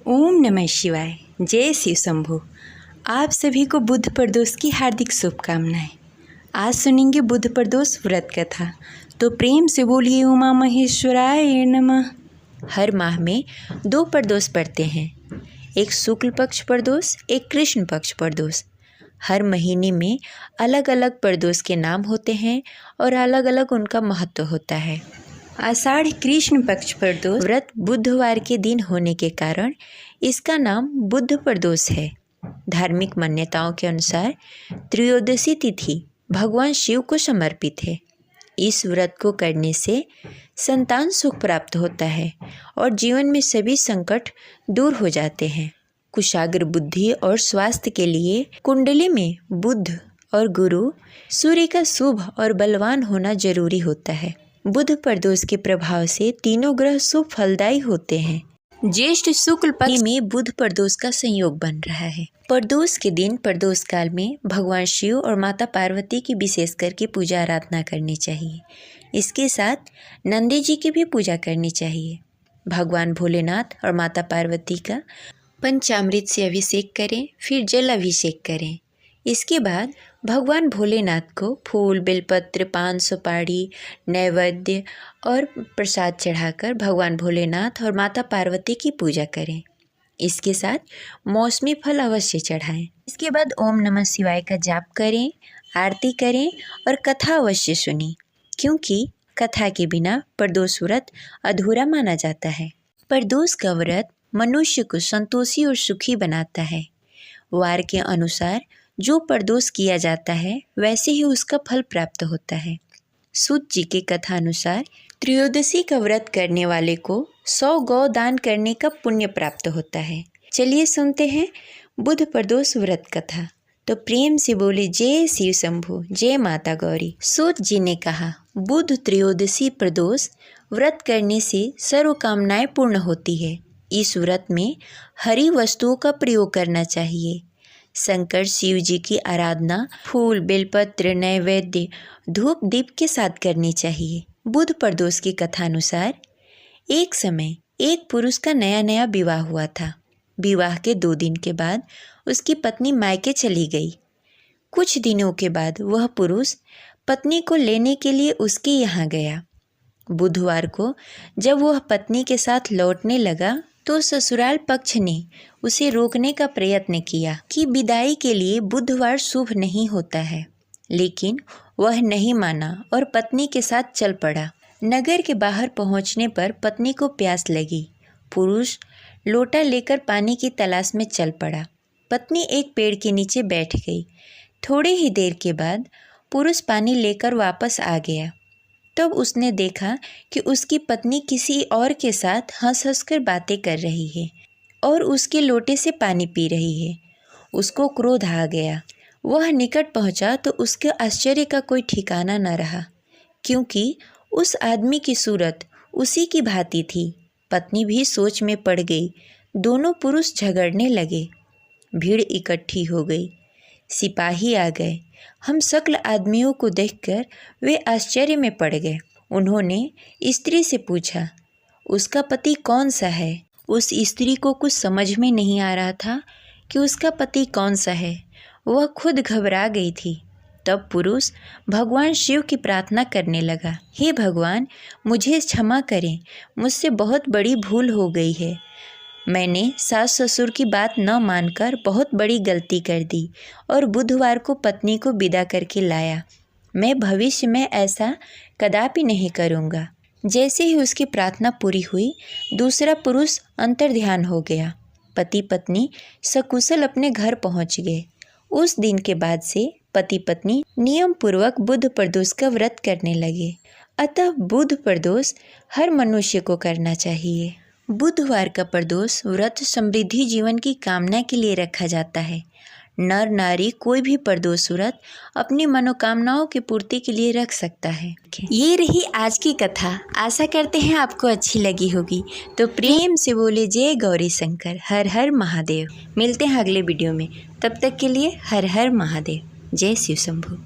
ओम नमः शिवाय। जय शिव शंभु। आप सभी को बुध प्रदोष की हार्दिक शुभकामनाएं। आज सुनेंगे बुध प्रदोष व्रत कथा, तो प्रेम से बोलिए उमा महेश्वराय नमः। हर माह में 2 प्रदोष पड़ते हैं, एक शुक्ल पक्ष प्रदोष, एक कृष्ण पक्ष प्रदोष। हर महीने में अलग अलग प्रदोष के नाम होते हैं और अलग अलग उनका महत्व होता है। आषाढ़ कृष्ण पक्ष प्रदोष व्रत बुधवार के दिन होने के कारण इसका नाम बुध प्रदोष है। धार्मिक मान्यताओं के अनुसार त्रयोदशी तिथि भगवान शिव को समर्पित है। इस व्रत को करने से संतान सुख प्राप्त होता है और जीवन में सभी संकट दूर हो जाते हैं। कुशाग्र बुद्धि और स्वास्थ्य के लिए कुंडली में बुध और गुरु सूर्य का शुभ और बलवान होना जरूरी होता है। बुध प्रदोष के प्रभाव से तीनों ग्रह शुभ फलदायी होते हैं। ज्येष्ठ शुक्ल पक्ष में बुध प्रदोष का संयोग बन रहा है। प्रदोष के दिन प्रदोष काल में भगवान शिव और माता पार्वती की विशेष करके पूजा आराधना करनी चाहिए। इसके साथ नंदी जी की भी पूजा करनी चाहिए। भगवान भोलेनाथ और माता पार्वती का पंचामृत से अभिषेक करें, फिर जल अभिषेक करें। इसके बाद भगवान भोलेनाथ को फूल, बेलपत्र, पान, सुपारी, नैवेद्य और प्रसाद चढ़ाकर भगवान भोलेनाथ और माता पार्वती की पूजा करें। इसके साथ मौसमी फल अवश्य चढ़ाएं। इसके बाद ओम नमः शिवाय का जाप करें, आरती करें और कथा अवश्य सुनें, क्योंकि कथा के बिना प्रदोष व्रत अधूरा माना जाता है। प्रदोष का व्रत मनुष्य को संतोषी और सुखी बनाता है। वार के अनुसार जो प्रदोष किया जाता है वैसे ही उसका फल प्राप्त होता है। सूत जी के कथा अनुसार त्रयोदशी का व्रत करने वाले को 100 गौ दान करने का पुण्य प्राप्त होता है। चलिए सुनते हैं बुध प्रदोष व्रत कथा। तो प्रेम से बोले जय शिव शंभु, जय माता गौरी। सूत जी ने कहा, बुध त्रयोदशी प्रदोष व्रत करने से सर्व कामनाएं पूर्ण होती है। इस व्रत में हरी वस्तुओं का प्रयोग करना चाहिए। शंकर शिव जी की आराधना फूल, बेलपत्र, नैवेद्य, धूप दीप के साथ करनी चाहिए। बुध प्रदोष की कथा अनुसार एक समय एक पुरुष का नया नया विवाह हुआ था। विवाह के 2 दिन के बाद उसकी पत्नी मायके चली गई। कुछ दिनों के बाद वह पुरुष पत्नी को लेने के लिए उसके यहाँ गया। बुधवार को जब वह पत्नी के साथ लौटने लगा तो ससुराल पक्ष ने उसे रोकने का प्रयत्न किया कि विदाई के लिए बुधवार शुभ नहीं होता है, लेकिन वह नहीं माना और पत्नी के साथ चल पड़ा। नगर के बाहर पहुंचने पर पत्नी को प्यास लगी। पुरुष लोटा लेकर पानी की तलाश में चल पड़ा। पत्नी एक पेड़ के नीचे बैठ गई। थोड़ी ही देर के बाद पुरुष पानी लेकर वापस आ गया। तब उसने देखा कि उसकी पत्नी किसी और के साथ हंस हंस कर बातें कर रही है और उसके लोटे से पानी पी रही है। उसको क्रोध आ गया। वह निकट पहुंचा तो उसके आश्चर्य का कोई ठिकाना न रहा, क्योंकि उस आदमी की सूरत उसी की भांति थी। पत्नी भी सोच में पड़ गई। दोनों पुरुष झगड़ने लगे। भीड़ इकट्ठी हो गई। सिपाही आ गए। हम सकल आदमियों को देखकर वे आश्चर्य में पड़ गए। उन्होंने स्त्री से पूछा, उसका पति कौन सा है? उस स्त्री को कुछ समझ में नहीं आ रहा था कि उसका पति कौन सा है। वह खुद घबरा गई थी। तब पुरुष भगवान शिव की प्रार्थना करने लगा, हे भगवान, मुझे क्षमा करें, मुझसे बहुत बड़ी भूल हो गई है। मैंने सास ससुर की बात न मानकर बहुत बड़ी गलती कर दी और बुधवार को पत्नी को विदा करके लाया। मैं भविष्य में ऐसा कदापि नहीं करूँगा। जैसे ही उसकी प्रार्थना पूरी हुई, दूसरा पुरुष अंतर्ध्यान हो गया। पति पत्नी सकुशल अपने घर पहुँच गए। उस दिन के बाद से पति पत्नी नियम पूर्वक बुध प्रदोष का व्रत करने लगे। अतः बुध प्रदोष हर मनुष्य को करना चाहिए। बुधवार का प्रदोष व्रत समृद्धि जीवन की कामना के लिए रखा जाता है। नर नारी कोई भी प्रदोष व्रत अपनी मनोकामनाओं की पूर्ति के लिए रख सकता है। ये रही आज की कथा। आशा करते हैं आपको अच्छी लगी होगी। तो प्रेम से बोले जय गौरी शंकर, हर हर महादेव। मिलते हैं अगले वीडियो में। तब तक के लिए हर हर महादेव। जय शिव शंभु।